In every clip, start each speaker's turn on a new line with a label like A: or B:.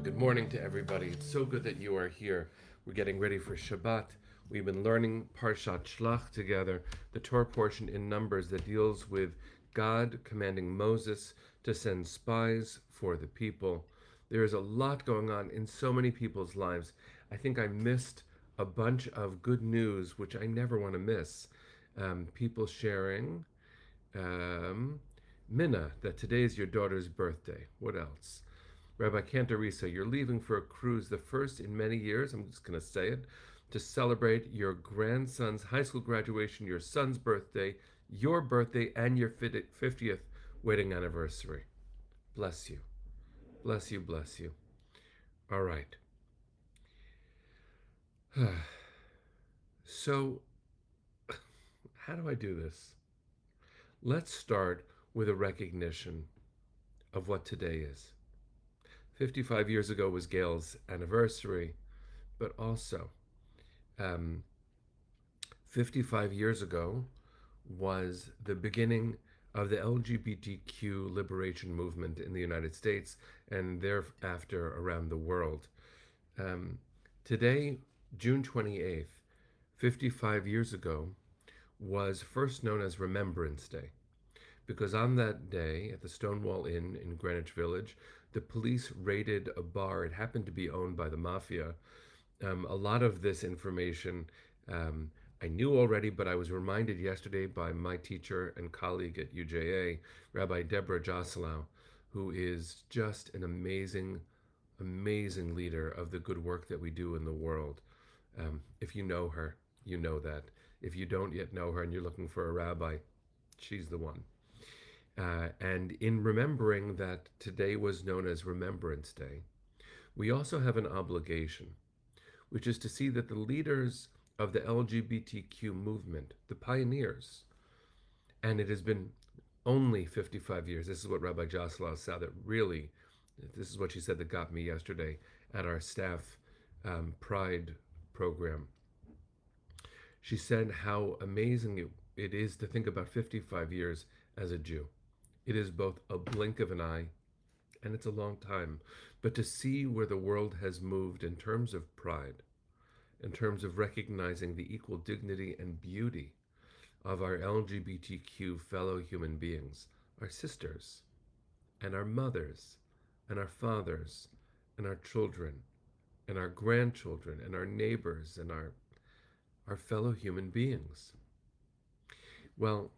A: Good morning to everybody. It's so good that you are here. We're getting ready for Shabbat. We've been learning Parshat Shlach together, the Torah portion in Numbers that deals with God commanding Moses to send spies for the people. There is a lot going on in so many people's lives. I think I missed a bunch of good news, which I never want to miss. People sharing, um, Minna, that today is your daughter's birthday. What else? Rabbi Cantorisa, you're leaving for a cruise, the first in many years, I'm just going to say it, to celebrate your grandson's high school graduation, your son's birthday, your birthday, and your 50th wedding anniversary. Bless you. Bless you, bless you. All right. So, how do I do this? Let's start with a recognition of what today is. 55 years ago was Gail's anniversary, but also 55 years ago was the beginning of the LGBTQ liberation movement in the United States and thereafter around the world. Today, June 28th, 55 years ago, was first known as Remembrance Day, because on that day at the Stonewall Inn in Greenwich Village, the police raided a bar. It happened to be owned by the mafia. A lot of this information I knew already, but I was reminded yesterday by my teacher and colleague at UJA, Rabbi Deborah Josselow, who is just an amazing, amazing leader of the good work that we do in the world. If you know her, you know that. If you don't yet know her and you're looking for a rabbi, she's the one. And in remembering that today was known as Remembrance Day, we also have an obligation, which is to see that the leaders of the LGBTQ movement, the pioneers, and it has been only 55 years. This is what Rabbi Josselow said that really, this is what she said that got me yesterday at our staff Pride program. She said how amazing it is to think about 55 years as a Jew. It is both a blink of an eye and it's a long time, but to see where the world has moved in terms of pride, in terms of recognizing the equal dignity and beauty of our LGBTQ fellow human beings, our sisters, and our mothers, and our fathers, and our children, and our grandchildren, and our neighbors, and our fellow human beings. Well,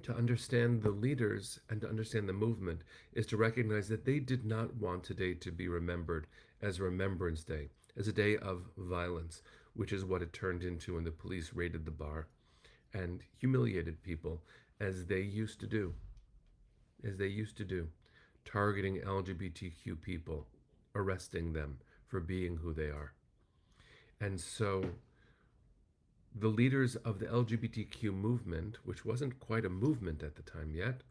A: to understand the leaders and to understand the movement is to recognize that they did not want today to be remembered as Remembrance Day, as a day of violence, which is what it turned into when the police raided the bar and humiliated people as they used to do, targeting LGBTQ people, arresting them for being who they are. And so the leaders of the LGBTQ movement, which wasn't quite a movement at the time yet,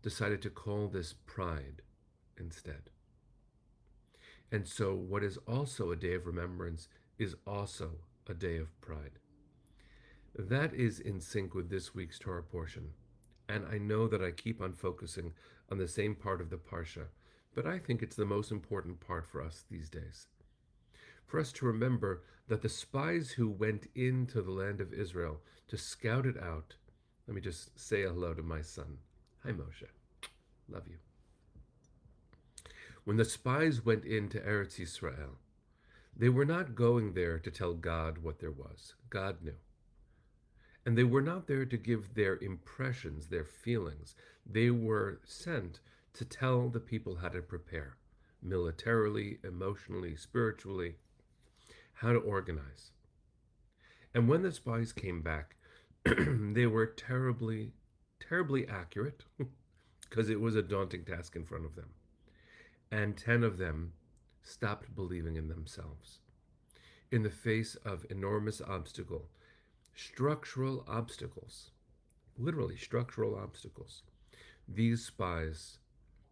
A: decided to call this Pride instead. And so what is also a day of remembrance is also a day of pride. That is in sync with this week's Torah portion. And I know that I keep on focusing on the same part of the Parsha, but I think it's the most important part for us these days. For us to remember that the spies who went into the land of Israel to scout it out, let me just say hello to my son. Hi, Moshe. Love you. When the spies went into Eretz Yisrael, they were not going there to tell God what there was. God knew. And they were not there to give their impressions, their feelings. They were sent to tell the people how to prepare, militarily, emotionally, spiritually, how to organize. And when the spies came back, they were terribly, terribly accurate, because it was a daunting task in front of them. And 10 of them stopped believing in themselves. In the face of enormous structural obstacles, literally structural obstacles, these spies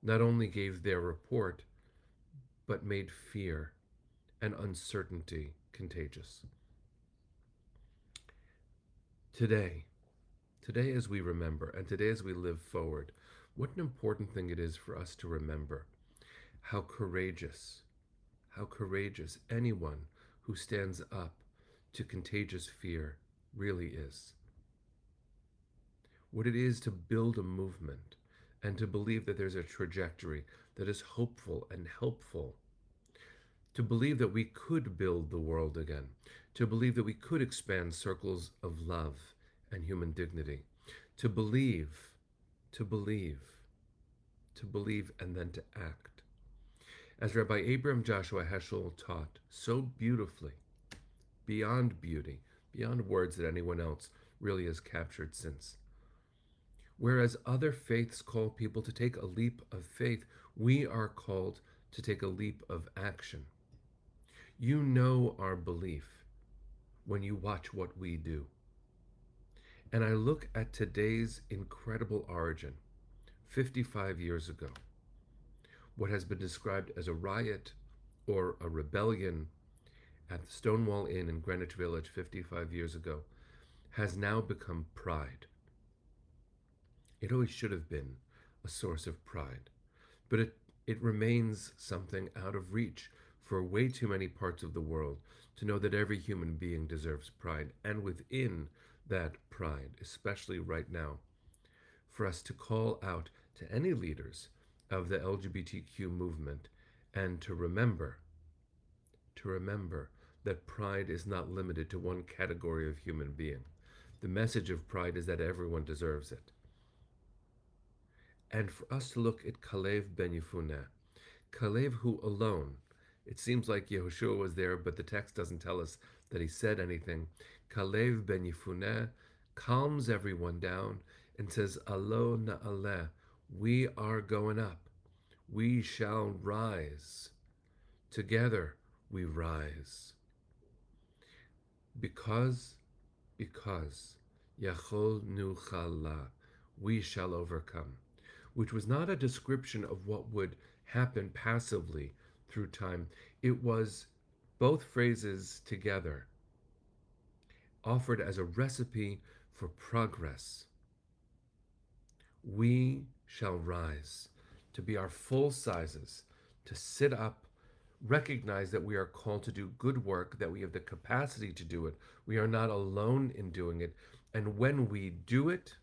A: not only gave their report, but made fear and uncertainty contagious. Today as we remember, and today as we live forward, what an important thing it is for us to remember how courageous how courageous anyone who stands up to contagious fear really is. What it is to build a movement and to believe that there's a trajectory that is hopeful and helpful, to believe that we could build the world again, to believe that we could expand circles of love and human dignity, to believe, to believe, to believe, and then to act. As Rabbi Abram Joshua Heschel taught so beautifully, beyond beauty, beyond words that anyone else really has captured since. Whereas other faiths call people to take a leap of faith, we are called to take a leap of action. You know our belief when you watch what we do. And I look at today's incredible origin, 55 years ago, what has been described as a riot or a rebellion at the Stonewall Inn in Greenwich Village 55 years ago, has now become pride. It always should have been a source of pride, but it remains something out of reach for way too many parts of the world to know that every human being deserves pride, and within that pride, especially right now, for us to call out to any leaders of the LGBTQ movement and to remember that pride is not limited to one category of human being. The message of pride is that everyone deserves it. And for us to look at Kalev ben Yefuneh, Kalev who alone, it seems like Yehoshua was there, but the text doesn't tell us that he said anything. Kalev ben Yefuneh calms everyone down and says, Alo na'aleh, we are going up. We shall rise. Together we rise. Because Yachol nuchala, we shall overcome, which was not a description of what would happen passively through time. It was both phrases together, offered as a recipe for progress. We shall rise to be our full sizes, to sit up, recognize that we are called to do good work, that we have the capacity to do it. We are not alone in doing it. And when we do it,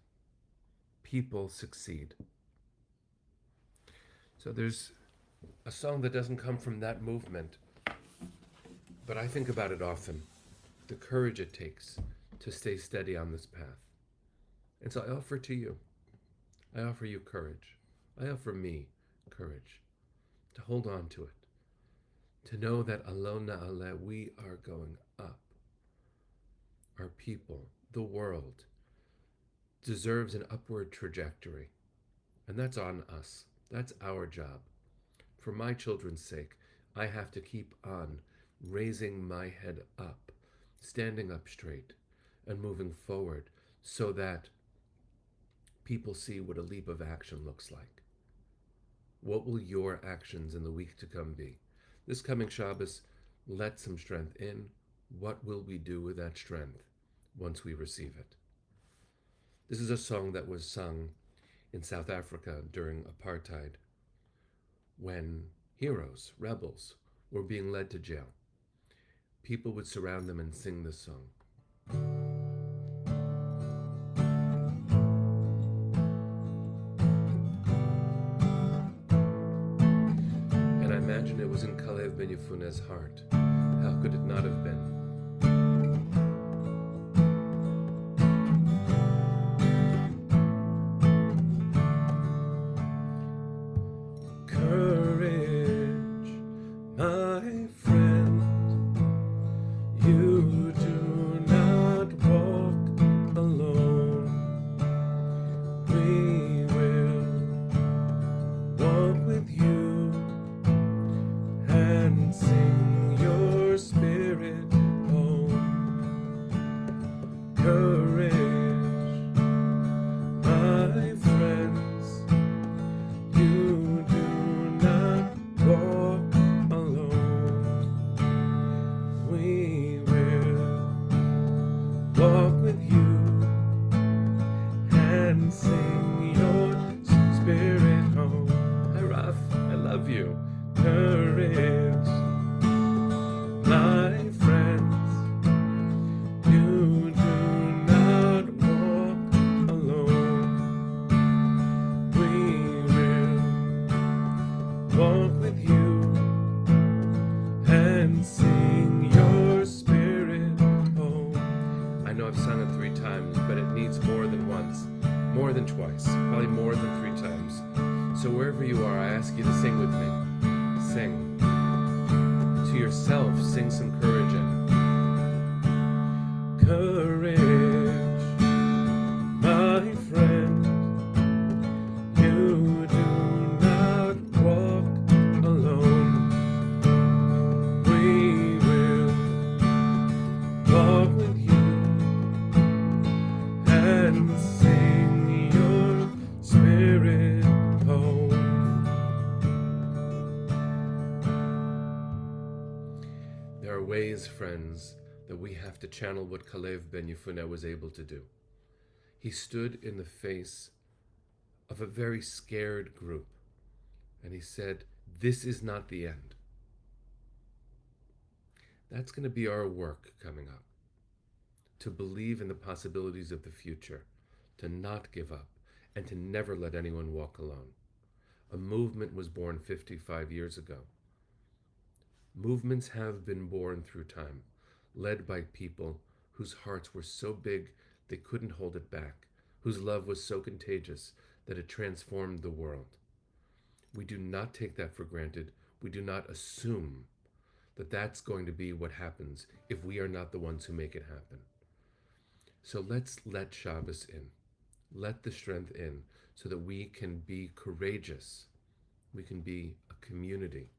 A: people succeed. So there's a song that doesn't come from that movement, but I think about it often, the courage it takes to stay steady on this path. And so I offer to you, I offer you courage. I offer me courage to hold on to it, to know that Alo na'aleh, we are going up. Our people, the world, deserves an upward trajectory. And that's on us. That's our job. For my children's sake, I have to keep on raising my head up, standing up straight, and moving forward so that people see what a leap of action looks like. What will your actions in the week to come be? This coming Shabbos, let some strength in. What will we do with that strength once we receive it? This is a song that was sung in South Africa during apartheid, when heroes, rebels, were being led to jail. People would surround them and sing this song. And I imagine it was in Kalev ben Yefuneh's heart. How could it not have been? Courage, to yourself, sing some courage in. Courage, my friend, you do not walk alone. We will walk with you and sing your spirit home. There are ways, friends, that we have to channel what Kalev ben Yefuneh was able to do. He stood in the face of a very scared group, and he said, "This is not the end." That's going to be our work coming up, to believe in the possibilities of the future, to not give up, and to never let anyone walk alone. A movement was born 55 years ago. Movements have been born through time, led by people whose hearts were so big they couldn't hold it back, whose love was so contagious that it transformed the world. We do not take that for granted. We do not assume that that's going to be what happens if we are not the ones who make it happen. So let's let Shabbos in. Let the strength in so that we can be courageous. We can be a community.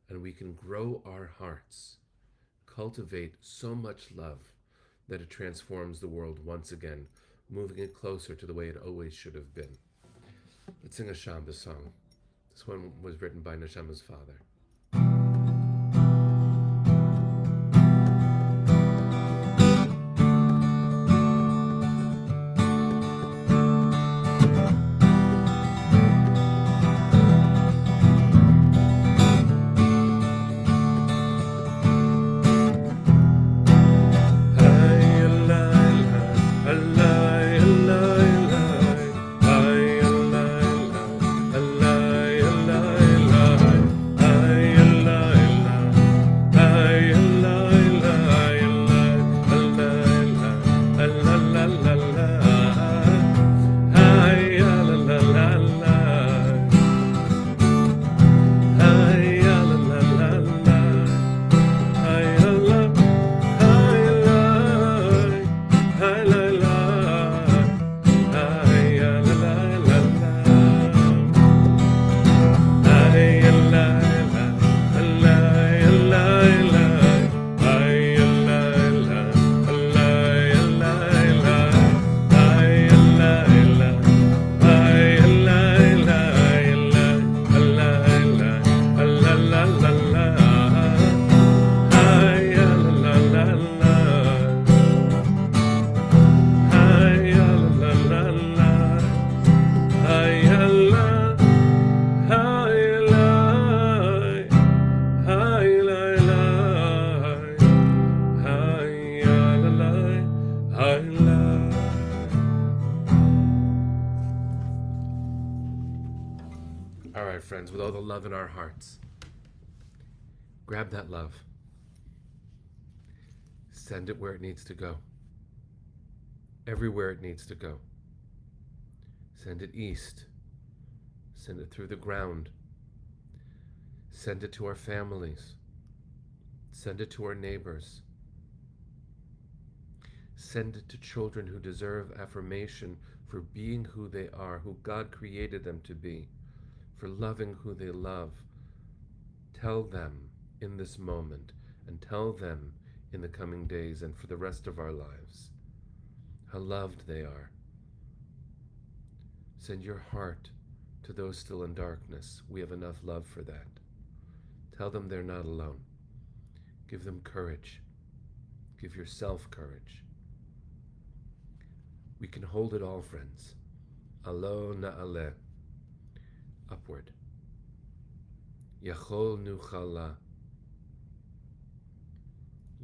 A: And we can grow our hearts, cultivate so much love that it transforms the world once again, moving it closer to the way it always should have been. Let's sing a Shabbos song. This one was written by Neshama's father. All right, friends, with all the love in our hearts, grab that love. Send it where it needs to go. Everywhere it needs to go. Send it east. Send it through the ground. Send it to our families. Send it to our neighbors. Send it to children who deserve affirmation for being who they are, who God created them to be, for loving who they love. Tell them in this moment, and tell them in the coming days and for the rest of our lives how loved they are. Send your heart to those still in darkness. We have enough love for that. Tell them they're not alone. Give them courage. Give yourself courage. We can hold it all, friends. Alo na'aleh. Upward. Yachol nuchal la.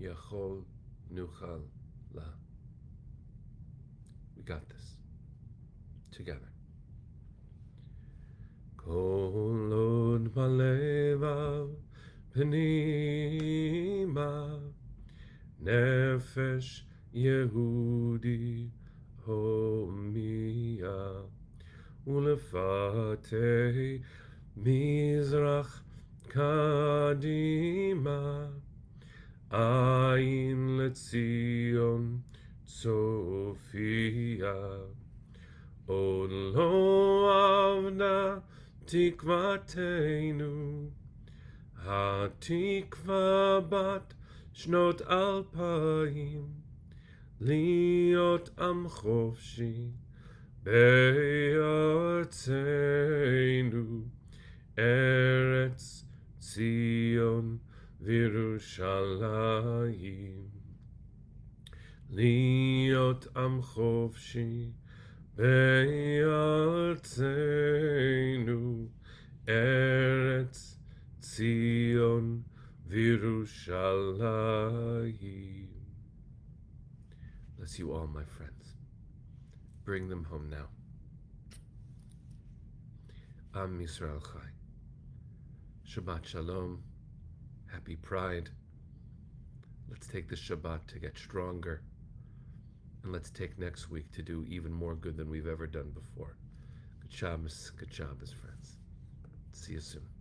A: Yachol nuchal la. We got this. Together. Kol od balevav pnima nefesh Yehudi homia ulefatei mizrach kadima Ein Letzion Sophia. O lo avna tikvatenu, hatikva bat shnot alpayim, liot am chofshi be'artzenu, Eretz Zion v'Yerushalayim, liot am chofshi be'artzenu, Eretz Zion v'Yerushalayim. Bless you all, my friends. Bring them home now. Am Yisrael Chai. Shabbat Shalom. Happy Pride. Let's take this Shabbat to get stronger. And let's take next week to do even more good than we've ever done before. Good Shabbos, friends. See you soon.